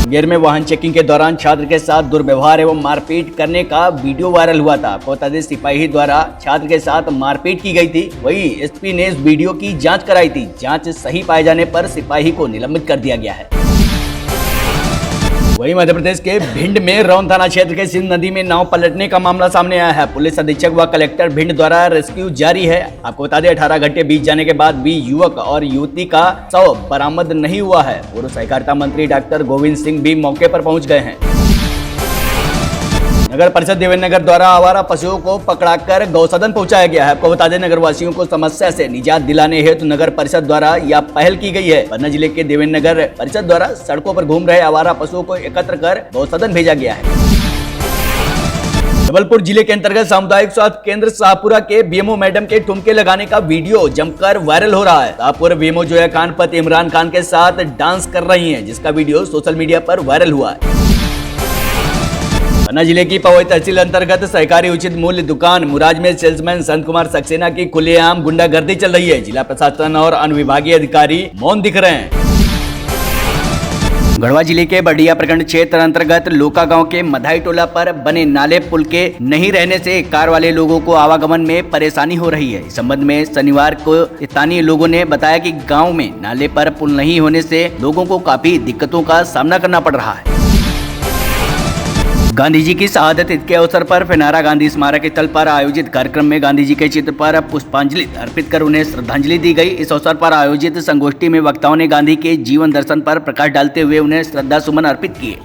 मुंगेर में वाहन चेकिंग के दौरान छात्र के साथ दुर्व्यवहार एवं मारपीट करने का वीडियो वायरल हुआ था। आपको बता दें, सिपाही द्वारा छात्र के साथ मारपीट की गई थी। वहीं एसपी ने इस वीडियो की जांच कराई थी। जांच सही पाए जाने पर सिपाही को निलंबित कर दिया गया है। वहीं मध्य प्रदेश के भिंड में रौन थाना क्षेत्र के सिंध नदी में नाव पलटने का मामला सामने आया है। पुलिस अधीक्षक व कलेक्टर भिंड द्वारा रेस्क्यू जारी है। आपको बता दें, 18 घंटे बीत जाने के बाद भी युवक और युवती का शव बरामद नहीं हुआ है। पूर्व सहकारिता मंत्री डॉक्टर गोविंद सिंह भी मौके पर पहुंच गए हैं। नगर परिषद देवेंद्र द्वारा आवारा पशुओं को पकड़ाकर गौसदन पहुंचाया गया है। आपको बता दें, नगर वासियों को समस्या से निजात दिलाने हेतु नगर परिषद द्वारा यह पहल की गई है। पन्ना जिले के देवेंद्र नगर परिषद द्वारा सड़कों पर घूम रहे आवारा पशुओं को एकत्र कर गौसदन भेजा गया है। जबलपुर जिले के अंतर्गत सामुदायिक स्वास्थ्य केंद्र शाहपुरा के बीएमओ मैडम के ठुमके लगाने का वीडियो जमकर वायरल हो रहा है। शाहपुरा बीएमओ जो है खान पति इमरान खान के साथ डांस कर रही हैं, जिसका वीडियो सोशल मीडिया पर वायरल हुआ है। पन्ना जिले की पवई तहसील अंतर्गत सहकारी उचित मूल्य दुकान मुराज में सेल्समैन संत कुमार सक्सेना की खुलेआम गुंडागर्दी चल रही है। जिला प्रशासन और अनुविभागीय अधिकारी मौन दिख रहे हैं। गढ़वा जिले के बडिया प्रखंड क्षेत्र अंतर्गत लोका गांव के मधाई टोला पर बने नाले पुल के नहीं रहने से कार वाले लोगों को आवागमन में परेशानी हो रही है। इस संबंध में शनिवार को स्थानीय लोगों ने बताया कि गांव में नाले पर पुल नहीं होने से लोगों को काफी दिक्कतों का सामना करना पड़ रहा है। गांधी जी की शहादत के अवसर पर फेनारा गांधी स्मारक स्थल पर आयोजित कार्यक्रम में गांधी जी के चित्र पर पुष्पांजलि अर्पित कर उन्हें श्रद्धांजलि दी गई। इस अवसर पर आयोजित संगोष्ठी में वक्ताओं ने गांधी के जीवन दर्शन पर प्रकाश डालते हुए उन्हें श्रद्धा सुमन अर्पित किए।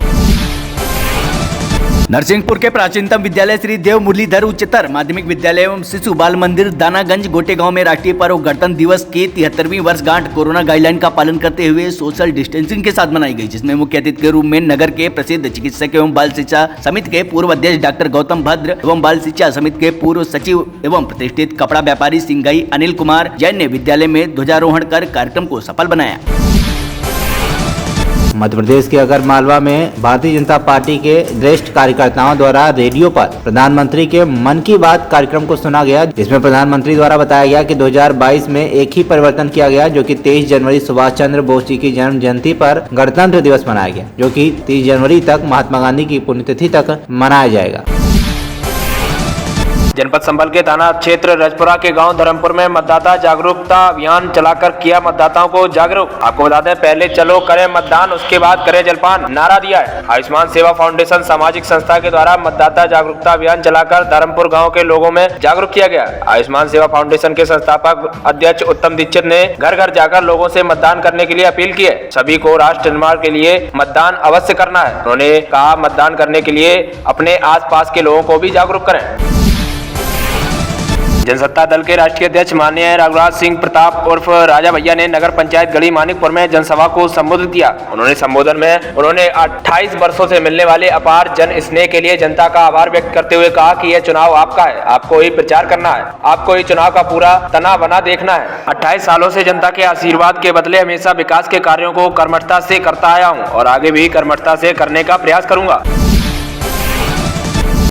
नरसिंहपुर के प्राचीनतम विद्यालय श्री देव मुरलीधर उच्चतर माध्यमिक विद्यालय एवं शिशु बाल मंदिर दानागंज गोटे गांव में राष्ट्रीय पर्व गणतंत्र दिवस की 73वीं वर्षगांठ कोरोना गाइडलाइन का पालन करते हुए सोशल डिस्टेंसिंग के साथ मनाई गई, जिसमें मुख्य अतिथि के रूप में नगर के प्रसिद्ध चिकित्सक एवं बाल शिक्षा समिति के पूर्व अध्यक्ष डॉक्टर गौतम भद्र एवं बाल शिक्षा समिति के पूर्व सचिव एवं प्रतिष्ठित कपड़ा व्यापारी सिंगाई अनिल कुमार जैन ने विद्यालय में ध्वजारोहण कर कार्यक्रम को सफल बनाया। मध्य प्रदेश के अगरमालवा में भारतीय जनता पार्टी के वरिष्ठ कार्यकर्ताओं द्वारा रेडियो पर प्रधानमंत्री के मन की बात कार्यक्रम को सुना गया, जिसमें प्रधानमंत्री द्वारा बताया गया कि 2022 में एक ही परिवर्तन किया गया, जो कि 23 जनवरी सुभाष चंद्र बोस जी की जन्म जयंती पर गणतंत्र दिवस मनाया गया, जो कि 30 जनवरी तक महात्मा गांधी की पुण्यतिथि तक मनाया जाएगा। जनपद संभल के थाना क्षेत्र रजपुरा के गांव धर्मपुर में मतदाता जागरूकता अभियान चलाकर किया मतदाताओं को जागरूक। आपको बता दें, पहले चलो करें मतदान, उसके बाद करें जलपान नारा दिया है। आयुष्मान सेवा फाउंडेशन सामाजिक संस्था के द्वारा मतदाता जागरूकता अभियान चलाकर धर्मपुर गाँव के लोगों में जागरूक किया गया। आयुष्मान सेवा फाउंडेशन के संस्थापक अध्यक्ष उत्तम दीक्षित ने घर घर जाकर लोगों से मतदान करने के लिए अपील की है। सभी को राष्ट्र निर्माण के लिए मतदान अवश्य करना है। उन्होंने कहा, मतदान करने के लिए अपने आस पास के लोगों को भी जागरूक करें। जनसत्ता दल के राष्ट्रीय अध्यक्ष माननीय रघुराज सिंह प्रताप उर्फ राजा भैया ने नगर पंचायत गढ़ी मानिकपुर में जनसभा को संबोधित किया। उन्होंने संबोधन में 28 वर्षों से मिलने वाले अपार जन स्नेह के लिए जनता का आभार व्यक्त करते हुए कहा कि यह चुनाव आपका है, आपको ही प्रचार करना है, आपको ही चुनाव का पूरा तना बना देखना है। 28 सालों से जनता के आशीर्वाद के बदले हमेशा विकास के कार्यों को कर्मठता से करता आया हूँ और आगे भी कर्मठता से करने का प्रयास करूंगा।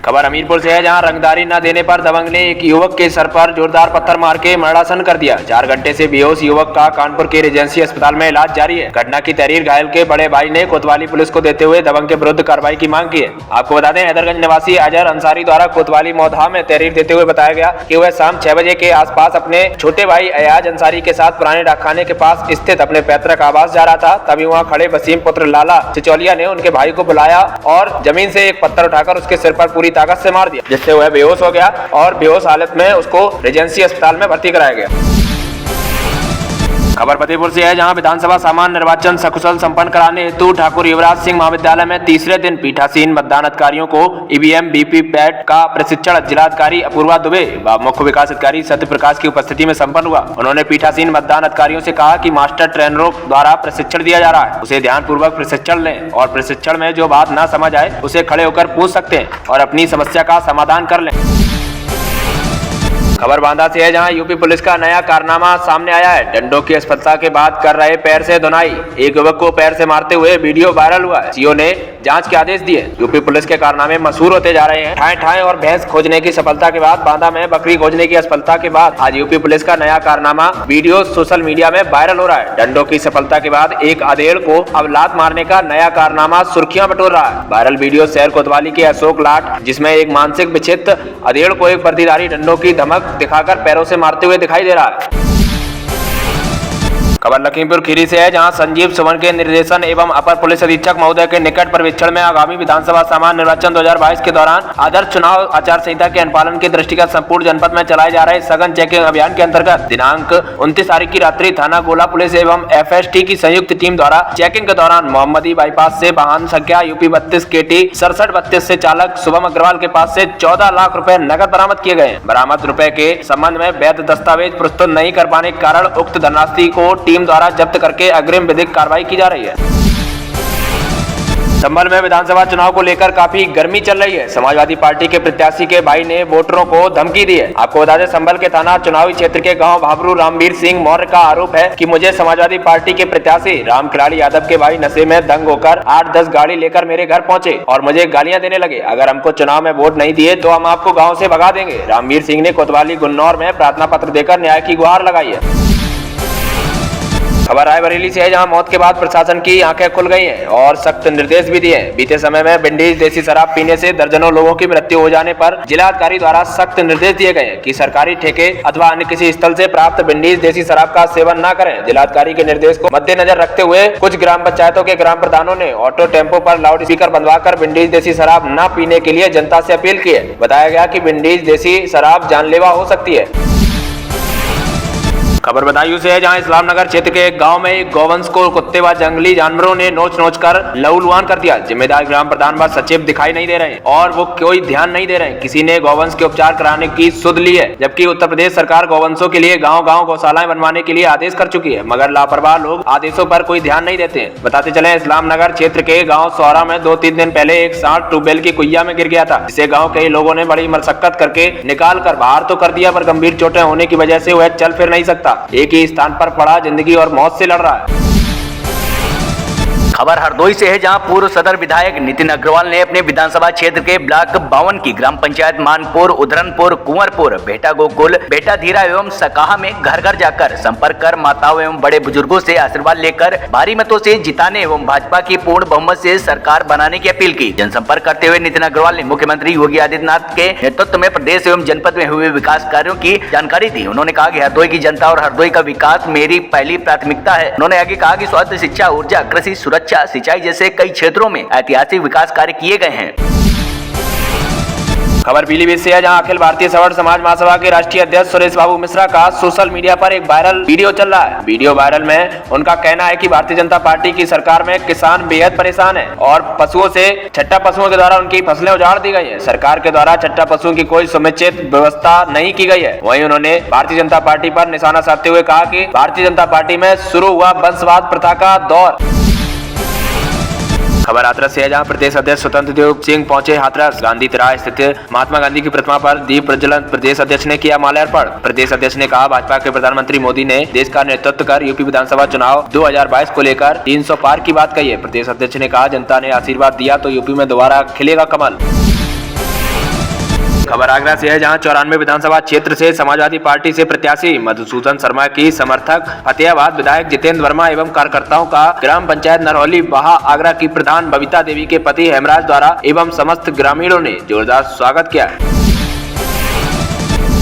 खबर हमीरपुर से है, जहां रंगदारी न देने पर दबंग ने एक युवक के सर पर जोरदार पत्थर मार के मरणासन कर दिया। 4 घंटे से बेहोश युवक का कानपुर के रेजेंसी अस्पताल में इलाज जारी है। घटना की तहरीर घायल के बड़े भाई ने कोतवाली पुलिस को देते हुए दबंग के विरुद्ध कार्रवाई की मांग की है। आपको बता दें, हैदरगंज निवासी अजहर अंसारी द्वारा कोतवाली मौधा में तहरीर देते हुए बताया गया कि वह शाम 6 बजे के आसपास अपने छोटे भाई अयाज अंसारी के साथ पुराने डाकखाने के पास स्थित अपने पैतृक आवास जा रहा था। तभी वहाँ खड़े वसीम पुत्र लाला चिचौलिया ने उनके भाई को बुलाया और जमीन से एक पत्थर उठाकर उसके सिर पर पूरी ताकत से मार दिया, जिससे वह बेहोश हो गया और बेहोश हालत में उसको रेजेंसी अस्पताल में भर्ती कराया गया। खबर फतेहपुर से है, जहां विधानसभा सामान्य निर्वाचन सकुशल संपन्न कराने हेतु ठाकुर युवराज सिंह महाविद्यालय में तीसरे दिन पीठासीन मतदान अधिकारियों को ईवीएम वीवीपैट का प्रशिक्षण जिलाधिकारी अपूर्वा दुबे व मुख्य विकास अधिकारी सत्य प्रकाश की उपस्थिति में संपन्न हुआ। उन्होंने पीठासीन मतदान अधिकारियों से कहा कि मास्टर ट्रेनरों द्वारा प्रशिक्षण दिया जा रहा है, उसे ध्यान पूर्वक प्रशिक्षण लें और प्रशिक्षण में जो बात न समझ आए उसे खड़े होकर पूछ सकते हैं और अपनी समस्या का समाधान कर लें। खबर बांदा से है, जहां यूपी पुलिस का नया कारनामा सामने आया है। डंडों की असफलता के बाद कर रहे पैर से धुनाई, एक युवक को पैर से मारते हुए वीडियो वायरल हुआ है। सीओ ने जांच के आदेश दिए। यूपी पुलिस के कारनामे मशहूर होते जा रहे हैं। ठाए ठाए और भैंस खोजने की सफलता के बाद बांदा में बकरी खोजने की असफलता के बाद आज यूपी पुलिस का नया कारनामा वीडियो सोशल मीडिया में वायरल हो रहा है। डंडों की सफलता के बाद एक अधेड़ को अब लात मारने का नया कारनामा सुर्खियां बटोर रहा है। वायरल वीडियो शहर कोतवाली के अशोक लाट, जिसमें एक मानसिक विक्षिप्त अधेड़ को एक वर्दीधारी डंडों की धमक दिखाकर पैरों से मारते हुए दिखाई दे रहा है। खबर लखीमपुर खीरी से है, जहां संजीव सुमन के निर्देशन एवं अपर पुलिस अधीक्षक महोदय के निकट पर्यवेक्षण में आगामी विधानसभा सामान्य निर्वाचन 2022 के दौरान आदर्श चुनाव आचार संहिता के अनुपालन के दृष्टिगत संपूर्ण जनपद में चलाए जा रहे सघन चेकिंग अभियान के अंतर्गत दिनांक 29 तारीख की रात्रि थाना गोला पुलिस एवं FST की संयुक्त टीम द्वारा चेकिंग के दौरान मोहम्मदी बाईपास से वाहन संख्या UP 32 KT 6732 से चालक शुभम अग्रवाल के पास से 14 लाख रुपए नकद बरामद किए गए। बरामद रुपए के संबंध में वैध दस्तावेज प्रस्तुत नहीं कर पाने के कारण उक्त धनराशि को टीम द्वारा जब्त करके अग्रिम विधिक कार्रवाई की जा रही है। संभल में विधानसभा चुनाव को लेकर काफी गर्मी चल रही है। समाजवादी पार्टी के प्रत्याशी के भाई ने वोटरों को धमकी दी है। आपको बता दें, संभल के थाना चुनावी क्षेत्र के गांव भाबरू रामवीर सिंह मौर्य का आरोप है कि मुझे समाजवादी पार्टी के प्रत्याशी राम खिलाड़ी यादव के भाई नशे में दंग होकर 8-10 गाड़ी लेकर मेरे घर पहुंचे और मुझे गालियां देने लगे। अगर हमको चुनाव में वोट नहीं दिए तो हम आपको गाँव से भगा देंगे। रामवीर सिंह ने कोतवाली गुन्नौर में प्रार्थना पत्र देकर न्याय की गुहार लगाई है। खबर रायबरेली से है, जहां मौत के बाद प्रशासन की आंखें खुल गई हैं और सख्त निर्देश भी दिए हैं। बीते समय में विंडीज देसी शराब पीने से दर्जनों लोगों की मृत्यु हो जाने पर जिलाधिकारी द्वारा सख्त निर्देश दिए गए हैं कि सरकारी ठेके अथवा अन्य किसी स्थल से प्राप्त विंडीज देसी शराब का सेवन न करें। जिलाधिकारी के निर्देश को मद्देनजर रखते हुए कुछ ग्राम पंचायतों के ग्राम प्रधानों ने ऑटो टेम्पो पर लाउड स्पीकर बंधवाकर विंडीज देसी शराब न पीने के लिए जनता से अपील की है। बताया गया कि विंडीज देसी शराब जानलेवा हो सकती है। खबर बदायूं से है, जहां इस्लाम नगर क्षेत्र के एक गांव में एक गौवंश को कुत्ते व जंगली जानवरों ने नोच कर लहूलुहान कर दिया। जिम्मेदार ग्राम प्रधान व सचिव दिखाई नहीं दे रहे हैं और वो कोई ध्यान नहीं दे रहे हैं। किसी ने गौवंश के उपचार कराने की सुध ली है, जबकि उत्तर प्रदेश सरकार गौवंशों के लिए गाँव-गाँव गौशालाएं बनवाने के लिए आदेश कर चुकी है, मगर लापरवाह लोग आदेशों पर कोई ध्यान नहीं देते हैं। बताते चले, इस्लाम नगर क्षेत्र के गाँव सौरा में 2-3 दिन पहले एक सांड ट्यूबवेल की कुइया में गिर गया था, जिसे गाँव के लोगों ने बड़ी मशक्कत करके निकाल कर बाहर तो कर दिया, पर गंभीर चोटें होने की वजह से वह चल फिर नहीं सकता। एक ही स्थान पर पड़ा जिंदगी और मौत से लड़ रहा है। खबर हरदोई से है, जहां पूर्व सदर विधायक नितिन अग्रवाल ने अपने विधानसभा क्षेत्र के ब्लॉक 52 की ग्राम पंचायत मानपुर, उधरनपुर, कुंवरपुर, बेटा गोकुल, बेटा धीरा एवं सकाहा में घर घर जाकर संपर्क कर माताओं एवं बड़े बुजुर्गों से आशीर्वाद लेकर भारी मतों से जिताने एवं भाजपा की पूर्ण बहुमत से सरकार बनाने की अपील की। जनसंपर्क करते हुए नितिन अग्रवाल ने मुख्यमंत्री योगी आदित्यनाथ के नेतृत्व में प्रदेश एवं जनपद में हुए विकास कार्यों की जानकारी दी। उन्होंने कहा कि हरदोई की जनता और हरदोई का विकास मेरी पहली प्राथमिकता है। उन्होंने आगे कहा कि स्वास्थ्य, शिक्षा, ऊर्जा, कृषि, सुरक्षा, सिंचाई जैसे कई क्षेत्रों में ऐतिहासिक विकास कार्य किए गए हैं। खबर पीलीभीत से है, जहां अखिल भारतीय सवर्ण समाज महासभा के राष्ट्रीय अध्यक्ष सुरेश बाबू मिश्रा का सोशल मीडिया पर एक वायरल वीडियो चल रहा है। वीडियो वायरल में उनका कहना है कि भारतीय जनता पार्टी की सरकार में किसान बेहद परेशान है और पशुओं से छट्टा पशुओं के द्वारा उनकी फसलें उजाड़ दी गई है। सरकार के द्वारा छट्टा पशुओं की कोई समुचित व्यवस्था नहीं की गई है। वहीं उन्होंने भारतीय जनता पार्टी पर निशाना साधते हुए कहा कि भारतीय जनता पार्टी में शुरू हुआ वंशवाद प्रथा का दौर। खबर हाथरस से है, जहां प्रदेश अध्यक्ष स्वतंत्र देव सिंह पहुंचे हाथरस। गांधी तिराहा स्थित महात्मा गांधी की प्रतिमा पर दीप प्रज्वलन प्रदेश अध्यक्ष ने किया माल्यार्पण। प्रदेश अध्यक्ष ने कहा, भाजपा के प्रधानमंत्री मोदी ने देश का नेतृत्व कर यूपी विधानसभा चुनाव 2022 को लेकर 300 पार की बात कही है। प्रदेश अध्यक्ष ने कहा, जनता ने आशीर्वाद दिया तो यूपी में दोबारा खिलेगा कमल। खबर आगरा से है, जहां 94 विधानसभा क्षेत्र से समाजवादी पार्टी से प्रत्याशी मधुसूदन शर्मा की समर्थक फतेहाबाद विधायक जितेंद्र वर्मा एवं कार्यकर्ताओं का ग्राम पंचायत नरहौली बहा आगरा की प्रधान बबीता देवी के पति हेमराज द्वारा एवं समस्त ग्रामीणों ने जोरदार स्वागत किया।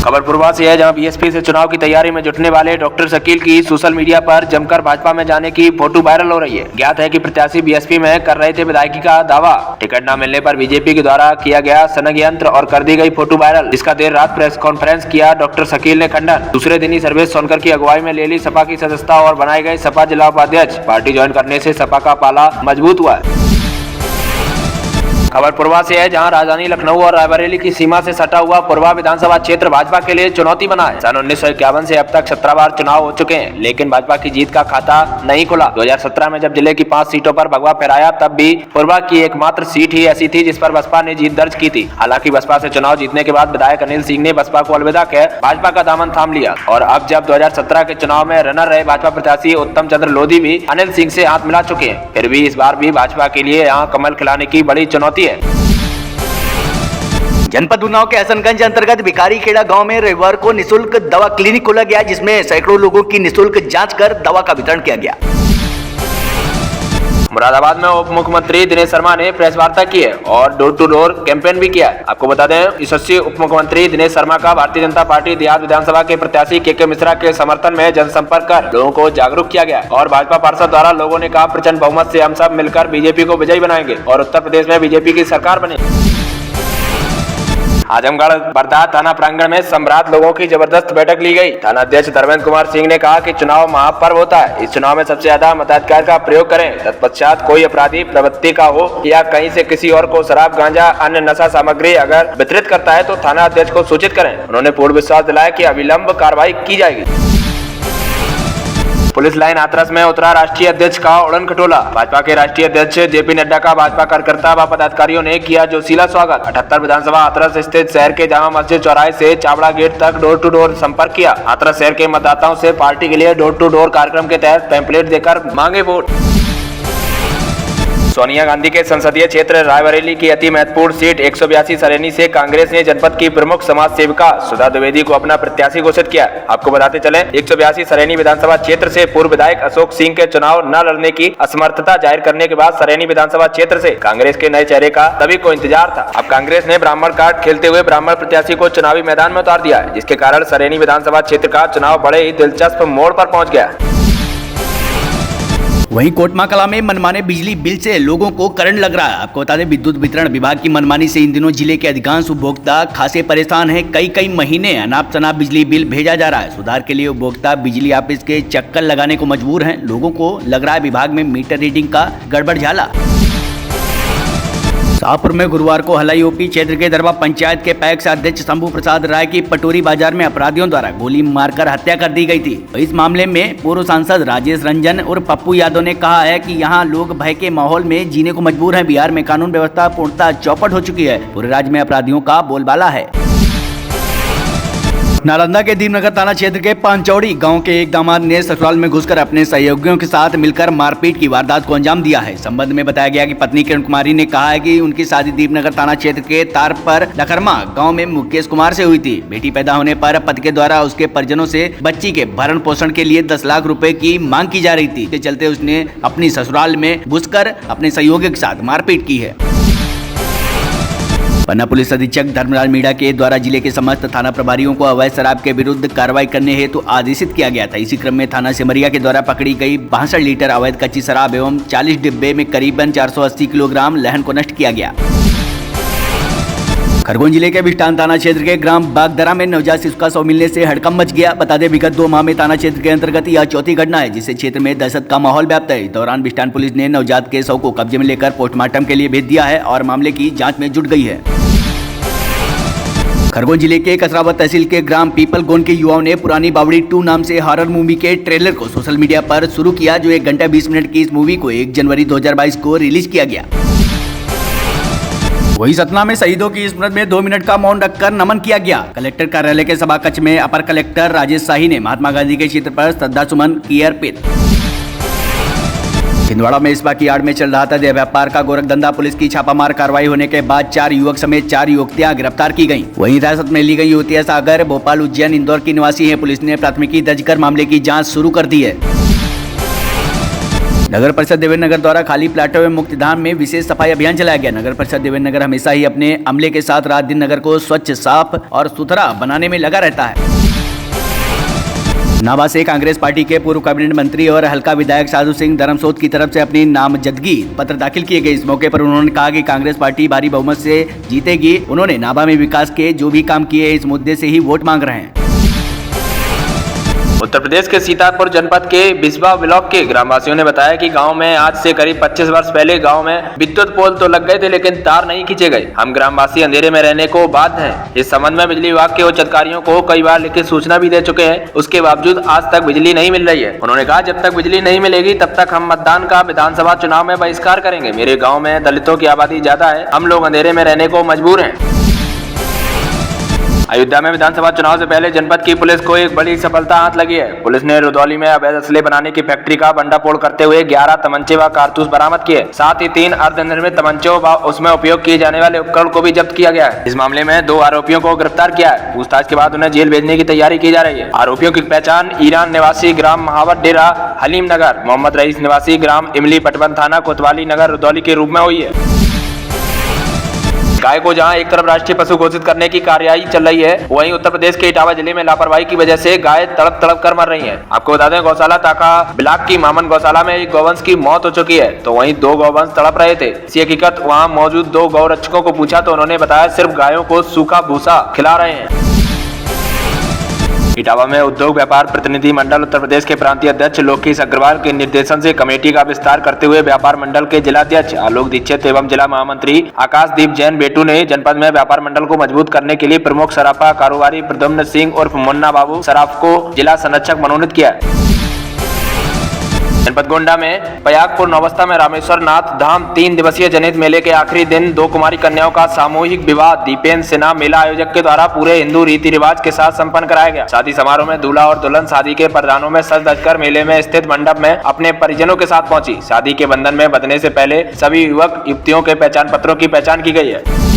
खबर पूर्वा से है, जहां बीएसपी से चुनाव की तैयारी में जुटने वाले डॉक्टर शकील की सोशल मीडिया पर जमकर भाजपा में जाने की फोटो वायरल हो रही है। ज्ञात है कि प्रत्याशी बीएसपी में कर रहे थे विधायकी का दावा। टिकट न मिलने पर बीजेपी के द्वारा किया गया षड्यंत्र और कर दी गई फोटो वायरल, जिसका देर रात प्रेस कॉन्फ्रेंस किया डॉक्टर शकील ने खंडन। दूसरे दिन ही सर्वेश सोनकर की अगुवाई में ले ली सपा की सदस्यता और बनाए गए सपा जिला उपाध्यक्ष। पार्टी ज्वाइन करने से सपा का पाला मजबूत हुआ है। खबर पूर्वा से है, जहां राजधानी लखनऊ और रायबरेली की सीमा से सटा हुआ पूर्वा विधानसभा क्षेत्र भाजपा के लिए चुनौती बना है। सन 1951 से अब तक 17 बार चुनाव हो चुके हैं, लेकिन भाजपा की जीत का खाता नहीं खुला। 2017 में जब जिले की 5 सीटों पर भगवा फहराया, तब भी पूर्वा की एकमात्र सीट ही ऐसी थी जिस पर बसपा ने जीत दर्ज की थी। हालांकि बसपा से चुनाव जीतने के बाद विधायक अनिल सिंह ने बसपा को अलविदा कह भाजपा का दामन थाम लिया और अब जब 2017 के चुनाव में रनर रहे भाजपा प्रत्याशी उत्तम चंद्र लोधी भी अनिल सिंह से हाथ मिला चुके हैं। फिर भी इस बार भी भाजपा के लिए यहाँ कमल खिलाने की बड़ी चुनौती है। जनपद उन्नाव के हसनगंज अंतर्गत भिखारी खेड़ा गांव में रविवार को निशुल्क दवा क्लिनिक खोला गया, जिसमें सैकड़ों लोगों की निशुल्क जांच कर दवा का वितरण किया गया। मुरादाबाद में उप मुख्यमंत्री दिनेश शर्मा ने प्रेस वार्ता की है और डोर टू डोर कैंपेन भी किया है। आपको बता दें, यशस्वी उप मुख्यमंत्री दिनेश शर्मा का भारतीय जनता पार्टी देहात विधानसभा के प्रत्याशी के मिश्रा के समर्थन में जनसंपर्क कर लोगों को जागरूक किया गया और भाजपा पार्षद द्वारा लोगों ने कहा, प्रचंड बहुमत से हम सब मिलकर बीजेपी को विजयी बनाएंगे और उत्तर प्रदेश में बीजेपी की सरकार बनेगी। आजमगढ़ बरदा थाना प्रांगण में सम्राट लोगों की जबरदस्त बैठक ली गई। थाना अध्यक्ष धर्मेंद्र कुमार सिंह ने कहा कि चुनाव महापर्व होता है, इस चुनाव में सबसे ज्यादा मताधिकार का प्रयोग करें। तत्पश्चात कोई अपराधी प्रवृत्ति का हो या कहीं से किसी और को शराब, गांजा, अन्य नशा सामग्री अगर वितरित करता है तो थाना अध्यक्ष को सूचित करें। उन्होंने पूर्ण विश्वास दिलाया कि अविलंब कार्रवाई की जाएगी। पुलिस लाइन हाथरस में उतरा राष्ट्रीय अध्यक्ष का उड़न खटोला। भाजपा के राष्ट्रीय अध्यक्ष जेपी नड्डा का भाजपा कार्यकर्ता व पदाधिकारियों ने किया जोशीला स्वागत। 78 विधानसभा हाथरस स्थित शहर के जामा मस्जिद चौराहे से चावड़ा गेट तक डोर टू डोर संपर्क किया। हाथरस शहर के मतदाताओं से पार्टी के लिए डोर टू डोर कार्यक्रम के तहत पैम्पलेट देकर मांगे वोट। सोनिया गांधी के संसदीय क्षेत्र रायबरेली की अति महत्वपूर्ण सीट 182 सरेनी से कांग्रेस ने जनपद की प्रमुख समाज सेविका सुधा द्विवेदी को अपना प्रत्याशी घोषित किया। आपको बताते चले, 182 सरेनी विधानसभा क्षेत्र से पूर्व विधायक अशोक सिंह के चुनाव न लड़ने की असमर्थता जाहिर करने के बाद सरेनी विधानसभा क्षेत्र से कांग्रेस के नए चेहरे का सभी को इंतजार था। अब कांग्रेस ने ब्राह्मण कार्ड खेलते हुए ब्राह्मण प्रत्याशी को चुनावी मैदान में उतार दिया है, जिसके कारण सरेनी विधानसभा क्षेत्र का चुनाव बड़े ही दिलचस्प मोड़ पर पहुंच गया। वहीं कोटमा कला में मनमाने बिजली बिल से लोगों को करंट लग रहा है। आपको बता दें, विद्युत वितरण विभाग की मनमानी से इन दिनों जिले के अधिकांश उपभोक्ता खासे परेशान हैं। कई महीने अनाप शनाप बिजली बिल भेजा जा रहा है। सुधार के लिए उपभोक्ता बिजली ऑफिस के चक्कर लगाने को मजबूर हैं। लोगों को लग रहा है विभाग में मीटर रीडिंग का गड़बड़ झाला। शाहपुर में गुरुवार को हलाई ओपी क्षेत्र के दरबा पंचायत के पैक्स अध्यक्ष शंभू प्रसाद राय की पटोरी बाजार में अपराधियों द्वारा गोली मारकर हत्या कर दी गई थी। इस मामले में पूर्व सांसद राजेश रंजन और पप्पू यादव ने कहा है कि यहां लोग भय के माहौल में जीने को मजबूर हैं। बिहार में कानून व्यवस्था पूर्णतः चौपट हो चुकी है। पूरे राज्य में अपराधियों का बोलबाला है। नालंदा के दीपनगर थाना क्षेत्र के पांचौड़ी गांव के एक दामाद ने ससुराल में घुसकर अपने सहयोगियों के साथ मिलकर मारपीट की वारदात को अंजाम दिया है। संबंध में बताया गया कि पत्नी किरण कुमारी ने कहा है कि उनकी शादी दीपनगर थाना क्षेत्र के तार पर लखरमा गांव में मुकेश कुमार से हुई थी। बेटी पैदा होने पर पति के द्वारा उसके परिजनों से बच्ची के भरण पोषण के लिए 10 लाख रुपए की मांग की जा रही थी। इसके चलते उसने अपनी ससुराल में घुसकर अपने सहयोगी के साथ मारपीट की है। पन्ना पुलिस अधीक्षक धर्मराज मीणा के द्वारा जिले के समस्त थाना प्रभारियों को अवैध शराब के विरुद्ध कार्रवाई करने हेतु आदेशित किया गया था। इसी क्रम में थाना सिमरिया के द्वारा पकड़ी गई 62 लीटर अवैध कच्ची शराब एवं 40 डिब्बे में करीबन 480 किलोग्राम लहन को नष्ट किया गया। खरगोन जिले के बिष्टान थाना क्षेत्र के ग्राम बागदरा में नवजात शिशु का शव मिलने से हड़कंप मच गया। बता दें, विगत 2 माह में थाना क्षेत्र के अंतर्गत यह चौथी घटना है जिससे क्षेत्र में दहशत का माहौल व्याप्त है। इस दौरान बिष्टान पुलिस ने नवजात के शव को कब्जे में लेकर पोस्टमार्टम के लिए भेज दिया है और मामले की जाँच में जुट गई है। खरगोन जिले के कसरावत तहसील के ग्राम पीपल गोन के युवाओं ने पुरानी बावड़ी 2 नाम से हॉरर मूवी के ट्रेलर को सोशल मीडिया पर शुरू किया। जो 1 घंटा 20 मिनट की इस मूवी को 1 जनवरी 2022 को रिलीज किया गया। वहीं सतना में शहीदों की स्मृति में 2 मिनट का मौन रखकर नमन किया गया। कलेक्टर कार्यालय के सभा कक्ष में अपर कलेक्टर राजेश शाही ने महात्मा गांधी के चित्र पर श्रद्धा सुमन किए अर्पित। छिंदवाड़ा में इस्पा की आड़ में चल रहा था देह व्यापार का गोरखधंधा। पुलिस की छापामार कार्रवाई होने के बाद 4 युवक समेत 4 युवतियां गिरफ्तार की गईं। वहीं हिरासत में ली गई युवतियां सागर, भोपाल, उज्जैन, इंदौर की निवासी हैं। पुलिस ने प्राथमिकी दर्ज कर मामले की जांच शुरू कर दी है। नगर परिषद देवेंद्र नगर द्वारा खाली प्लाटों में मुक्तिधाम में विशेष सफाई अभियान चलाया गया। नगर परिषद देवेंद्र नगर हमेशा ही अपने अमले के साथ रात दिन नगर को स्वच्छ, साफ और सुथरा बनाने में लगा रहता है। नाभा से कांग्रेस पार्टी के पूर्व कैबिनेट मंत्री और हल्का विधायक साधु सिंह धर्मसोत की तरफ से अपनी नामजदगी पत्र दाखिल किए गए। इस मौके पर उन्होंने कहा कि कांग्रेस पार्टी भारी बहुमत से जीतेगी। उन्होंने नाभा में विकास के जो भी काम किए इस मुद्दे से ही वोट मांग रहे हैं। उत्तर प्रदेश के सीतापुर जनपद के बिस्वा ब्लॉक के ग्रामवासियों ने बताया कि गांव में आज से करीब 25 वर्ष पहले गांव में विद्युत पोल तो लग गए थे, लेकिन तार नहीं खींचे गए। हम ग्रामवासी अंधेरे में रहने को बाध्य हैं। इस संबंध में बिजली विभाग के उच्च अधिकारियों को कई बार लिखित सूचना भी दे चुके हैं, उसके बावजूद आज तक बिजली नहीं मिल रही है। उन्होंने कहा, जब तक बिजली नहीं मिलेगी तब तक हम मतदान का विधानसभा चुनाव में बहिष्कार करेंगे। मेरे गाँव में दलितों की आबादी ज्यादा है, हम लोग अंधेरे में रहने को मजबूर हैं। अयोध्या में विधानसभा चुनाव से पहले जनपद की पुलिस को एक बड़ी सफलता हाथ लगी है। पुलिस ने रुदौली में अवैध असले बनाने की फैक्ट्री का भंडाफोड़ करते हुए 11 तमंचे व कारतूस बरामद किए। साथ ही 3 अर्धनिर्मित तमंचों व उसमें उपयोग किए जाने वाले उपकरण को भी जब्त किया गया है। इस मामले में 2 आरोपियों को गिरफ्तार किया है। पूछताछ के बाद उन्हें जेल भेजने की तैयारी की जा रही है। आरोपियों की पहचान ईरान निवासी ग्राम महावत डेरा हलीम नगर, मोहम्मद रईस निवासी ग्राम इमली पटवन थाना कोतवाली नगर रुदौली के रूप में हुई है। गाय को जहां एक तरफ राष्ट्रीय पशु घोषित करने की कार्यवाही चल रही है, वहीं उत्तर प्रदेश के इटावा जिले में लापरवाही की वजह से गाय तड़प तड़प कर मर रही हैं। आपको बता दें, गौशाला ताका ब्लॉक की मामन गौशाला में एक गौवंश की मौत हो चुकी है, तो वहीं 2 गौवंश तड़प रहे थे। इसी हकीकत वहां मौजूद 2 गौरक्षकों को पूछा तो उन्होंने बताया सिर्फ गायों को सूखा भूसा खिला रहे हैं। इटावा में उद्योग व्यापार प्रतिनिधि मंडल उत्तर प्रदेश के प्रांतीय अध्यक्ष लोकेश अग्रवाल के निर्देशन से कमेटी का विस्तार करते हुए व्यापार मंडल के जिलाध्यक्ष आलोक दीक्षित एवं जिला महामंत्री आकाशदीप जैन बेटू ने जनपद में व्यापार मंडल को मजबूत करने के लिए प्रमुख सराफा कारोबारी प्रद्युम्न सिंह उर्फ मुन्ना बाबू सराफ को जिला संरक्षक मनोनीत किया। जनपद गोंडा में पयागपुर नौबस्ता में रामेश्वर नाथ धाम 3 दिवसीय जनहित मेले के आखिरी दिन 2 कुमारी कन्याओं का सामूहिक विवाह दीपेन सिन्हा मेला आयोजक के द्वारा पूरे हिंदू रीति रिवाज के साथ संपन्न कराया गया। शादी समारोह में दूल्हा और दुल्हन शादी के परदानों में सज धजकर मेले में स्थित मंडप में अपने परिजनों के साथ पहुंची। शादी के बंधन में बंधने से पहले सभी युवक युवतियों के पहचान पत्रों की पहचान की गई है।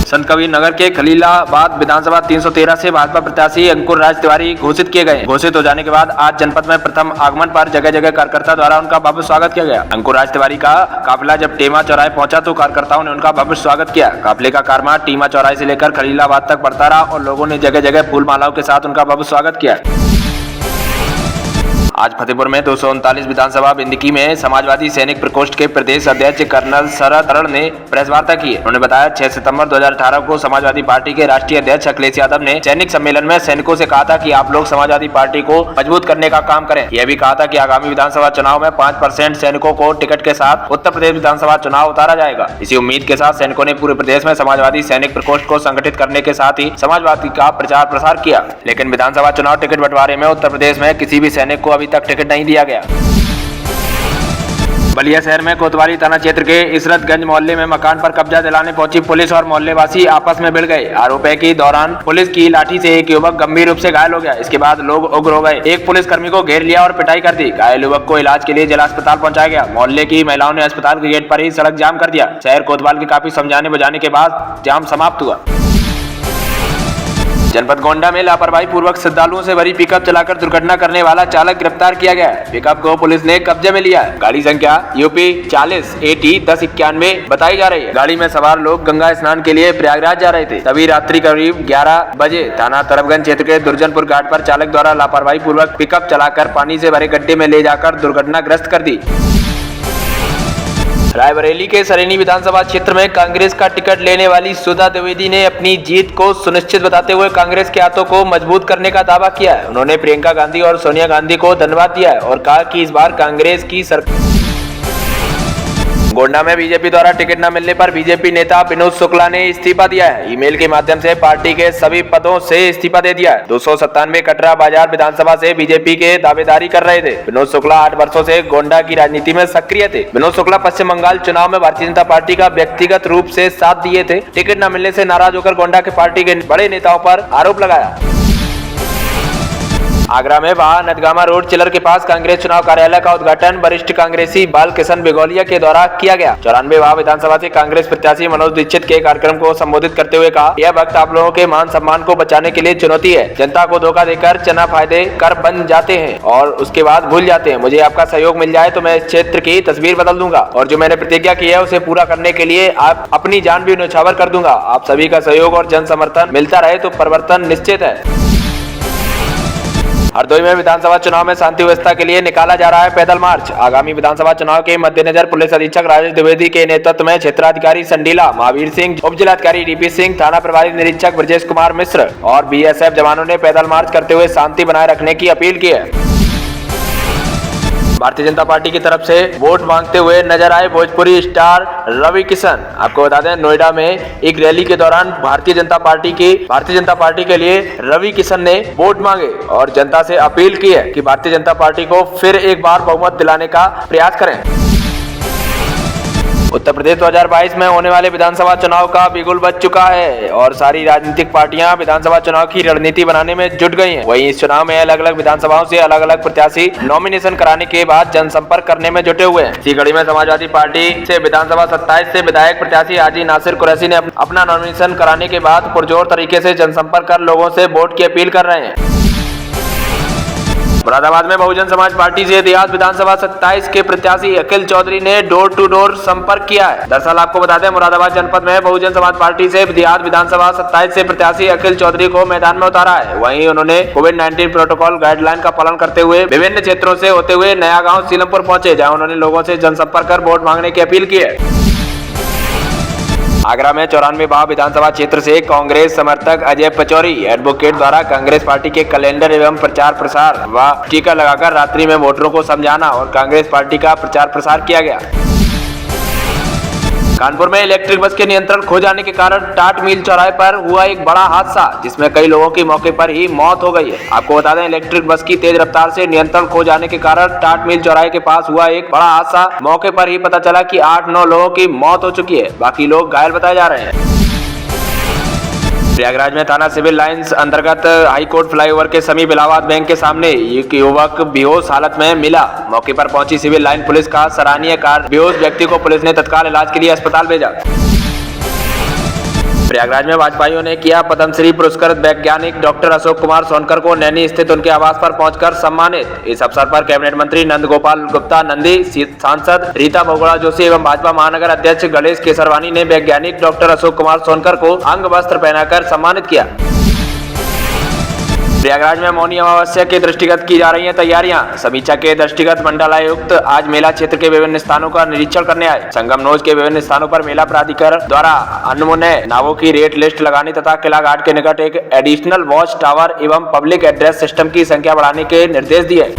संत कबीर नगर के खलीलाबाद विधानसभा 313 से भाजपा प्रत्याशी अंकुर राज तिवारी घोषित किए गए। घोषित हो जाने के बाद आज जनपद में प्रथम आगमन पर जगह जगह कार्यकर्ता द्वारा उनका भव्य स्वागत किया गया। अंकुर राज तिवारी का काफिला जब टेमा चौराहे पहुंचा तो कार्यकर्ताओं ने उनका भव्य स्वागत किया। काफिले का कारमार टीमा चौराहे से लेकर खलीलाबाद तक बढ़ता रहा और लोगों ने जगह जगह फूल मालाओं के साथ उनका भव्य स्वागत किया। आज फतेहपुर में 239 विधानसभा बिंदकी में समाजवादी सैनिक प्रकोष्ठ के प्रदेश अध्यक्ष कर्नल शरद तरण ने प्रेस वार्ता की। उन्होंने बताया 6 सितंबर 2018 को समाजवादी पार्टी के राष्ट्रीय अध्यक्ष अखिलेश यादव ने सैनिक सम्मेलन में सैनिकों से कहा था कि आप लोग समाजवादी पार्टी को मजबूत करने का काम करें। यह भी कहा था कि आगामी विधानसभा चुनाव में 5% सैनिकों को टिकट के साथ उत्तर प्रदेश विधानसभा चुनाव उतारा जाएगा। इसी उम्मीद के साथ सैनिकों ने पूरे प्रदेश में समाजवादी सैनिक प्रकोष्ठ को संगठित करने के साथ ही समाजवादी का प्रचार प्रसार किया। लेकिन विधानसभा चुनाव टिकट बंटवारे में उत्तर प्रदेश में किसी भी सैनिक को अभी तक टिकट नहीं दिया गया। बलिया शहर में कोतवाली थाना क्षेत्र के इसरतगंज मोहल्ले में मकान पर कब्जा दिलाने पहुंची पुलिस और मोहल्लेवासी आपस में भिड़ गए। आरोप है कि दौरान पुलिस की लाठी से एक युवक गंभीर रूप से घायल हो गया। इसके बाद लोग उग्र हो गए, एक पुलिसकर्मी को घेर लिया और पिटाई कर दी। घायल युवक को इलाज के लिए जिला अस्पताल पहुंचाया गया। मोहल्ले की महिलाओं ने अस्पताल के गेट पर ही सड़क जाम कर दिया। शहर कोतवाल के काफी समझाने बुझाने के बाद जाम समाप्त हुआ। जनपद गोंडा में लापरवाही पूर्वक श्रद्धालुओं से भरी पिकअप चलाकर दुर्घटना करने वाला चालक गिरफ्तार किया गया है। पिकअप को पुलिस ने कब्जे में लिया है। गाड़ी संख्या यूपी 40 AT 1091 बताई जा रही है। गाड़ी में सवार लोग गंगा स्नान के लिए प्रयागराज जा रहे थे। तभी रात्रि करीब 11 बजे थाना तरफगंज क्षेत्र के दुर्जनपुर घाट पर चालक द्वारा लापरवाही पूर्वक पिकअप चलाकर पानी से भरे गड्ढे में ले जाकर दुर्घटनाग्रस्त कर दी। रायबरेली के सरेनी विधानसभा क्षेत्र में कांग्रेस का टिकट लेने वाली सुधा द्विवेदी ने अपनी जीत को सुनिश्चित बताते हुए कांग्रेस के हाथों को मजबूत करने का दावा किया है। उन्होंने प्रियंका गांधी और सोनिया गांधी को धन्यवाद दिया है और कहा कि इस बार कांग्रेस की सरकार। गोंडा में बीजेपी द्वारा टिकट न मिलने पर बीजेपी नेता विनोद शुक्ला ने इस्तीफा दिया है। ईमेल के माध्यम से पार्टी के सभी पदों से इस्तीफा दे दिया है। 297 कटरा बाजार विधानसभा से बीजेपी के दावेदारी कर रहे थे। विनोद शुक्ला 8 वर्षों से गोंडा की राजनीति में सक्रिय थे। विनोद शुक्ला पश्चिम बंगाल चुनाव में भारतीय जनता पार्टी का व्यक्तिगत रूप से साथ दिए थे। टिकट न मिलने से नाराज होकर गोंडा के पार्टी के बड़े नेताओं पर आरोप लगाया। आगरा में नदगामा रोड चिलर के पास कांग्रेस चुनाव कार्यालय का उद्घाटन वरिष्ठ कांग्रेसी बाल किशन बेगौलिया के द्वारा किया गया। 94 विधानसभा से कांग्रेस प्रत्याशी मनोज दीक्षित के कार्यक्रम को संबोधित करते हुए कहा, यह वक्त आप लोगों के मान सम्मान को बचाने के लिए चुनौती है। जनता को धोखा देकर चना फायदे कर बन जाते हैं और उसके बाद भूल जाते हैं। मुझे आपका सहयोग मिल जाए तो मैं इस क्षेत्र की तस्वीर बदल दूंगा और जो मैंने प्रतिज्ञा की है उसे पूरा करने के लिए आप अपनी जान भी न्यौछावर कर दूंगा। आप सभी का सहयोग और जन समर्थन मिलता रहे तो परिवर्तन निश्चित है। हरदोई में विधानसभा चुनाव में शांति व्यवस्था के लिए निकाला जा रहा है पैदल मार्च। आगामी विधानसभा चुनाव के मद्देनजर पुलिस अधीक्षक राजेश द्विवेदी के नेतृत्व में क्षेत्राधिकारी संडीला, महावीर सिंह, उप जिलाधिकारी डीपी सिंह, थाना प्रभारी निरीक्षक ब्रजेश कुमार मिश्र और बीएसएफ जवानों ने पैदल मार्च करते हुए शांति बनाए रखने की अपील की है। भारतीय जनता पार्टी की तरफ से वोट मांगते हुए नजर आए भोजपुरी स्टार रवि किशन। आपको बता दें, नोएडा में एक रैली के दौरान भारतीय जनता पार्टी के लिए रवि किशन ने वोट मांगे और जनता से अपील की है कि भारतीय जनता पार्टी को फिर एक बार बहुमत दिलाने का प्रयास करें। उत्तर प्रदेश 2022 में होने वाले विधानसभा चुनाव का बिगुल बज चुका है और सारी राजनीतिक पार्टियां विधानसभा चुनाव की रणनीति बनाने में जुट गई हैं। वहीं इस चुनाव में अलग अलग विधानसभाओं से अलग अलग प्रत्याशी नॉमिनेशन कराने के बाद जनसंपर्क करने में जुटे हुए हैं। इसी कड़ी में समाजवादी पार्टी से विधानसभा 27 से विधायक प्रत्याशी हाजी नासिर कुरैशी ने अपना नॉमिनेशन कराने के बाद पुरजोर तरीके से जनसंपर्क कर लोगों से वोट की अपील कर रहे हैं। मुरादाबाद में बहुजन समाज पार्टी से देहात विधानसभा 27 के प्रत्याशी अखिल चौधरी ने डोर टू डोर संपर्क किया है। दरअसल आपको बता दें, मुरादाबाद जनपद में बहुजन समाज पार्टी से देहात विधानसभा 27 से प्रत्याशी अखिल चौधरी को मैदान में उतारा है। वहीं उन्होंने कोविड-19 प्रोटोकॉल गाइडलाइन का पालन करते हुए विभिन्न क्षेत्रों से होते हुए नया गाँव सीलमपुर पहुंचे, जहाँ उन्होंने लोगों से जनसंपर्क कर वोट मांगने की अपील की है। आगरा में 94 विधानसभा क्षेत्र से कांग्रेस समर्थक अजय पचौरी एडवोकेट द्वारा कांग्रेस पार्टी के कैलेंडर एवं प्रचार प्रसार व टीका लगाकर रात्रि में वोटरों को समझाना और कांग्रेस पार्टी का प्रचार प्रसार किया गया। कानपुर में इलेक्ट्रिक बस के नियंत्रण खो जाने के कारण टाट मिल चौराहे पर हुआ एक बड़ा हादसा, जिसमें कई लोगों की मौके पर ही मौत हो गई है। आपको बता दें, इलेक्ट्रिक बस की तेज रफ्तार से नियंत्रण खो जाने के कारण टाट मिल चौराहे के पास हुआ एक बड़ा हादसा। मौके पर ही पता चला कि 8-9 लोगों की मौत हो चुकी है, बाकी लोग घायल बताए जा रहे हैं। प्रयागराज में थाना सिविल लाइंस अंतर्गत हाईकोर्ट फ्लाईओवर के समीप इलाहाबाद बैंक के सामने एक युवक बेहोश हालत में मिला। मौके पर पहुंची सिविल लाइन पुलिस का सराहनीय कार्य, बेहोश व्यक्ति को पुलिस ने तत्काल इलाज के लिए अस्पताल भेजा। प्रयागराज में भाजपाइयों ने किया पद्मश्री पुरस्कृत वैज्ञानिक डॉक्टर अशोक कुमार सोनकर को नैनी स्थित उनके आवास पर पहुंचकर सम्मानित। इस अवसर पर कैबिनेट मंत्री नंद गोपाल गुप्ता नंदी, सांसद रीता बहुगुणा जोशी एवं भाजपा महानगर अध्यक्ष गणेश केसरवानी ने वैज्ञानिक डॉक्टर अशोक कुमार सोनकर को अंग वस्त्र पहनाकर सम्मानित किया। प्रयागराज में मौनी अमावस्या के दृष्टिगत की जा रही हैं तैयारियां। समीक्षा के दृष्टिगत मंडलायुक्त आज मेला क्षेत्र के विभिन्न स्थानों का निरीक्षण करने आए। संगम नोज के विभिन्न स्थानों पर मेला प्राधिकरण द्वारा अनमोन्य नावों की रेट लिस्ट लगाने तथा किला घाट के निकट एक एडिशनल वॉच टावर एवं पब्लिक एड्रेस सिस्टम की संख्या बढ़ाने के निर्देश दिए।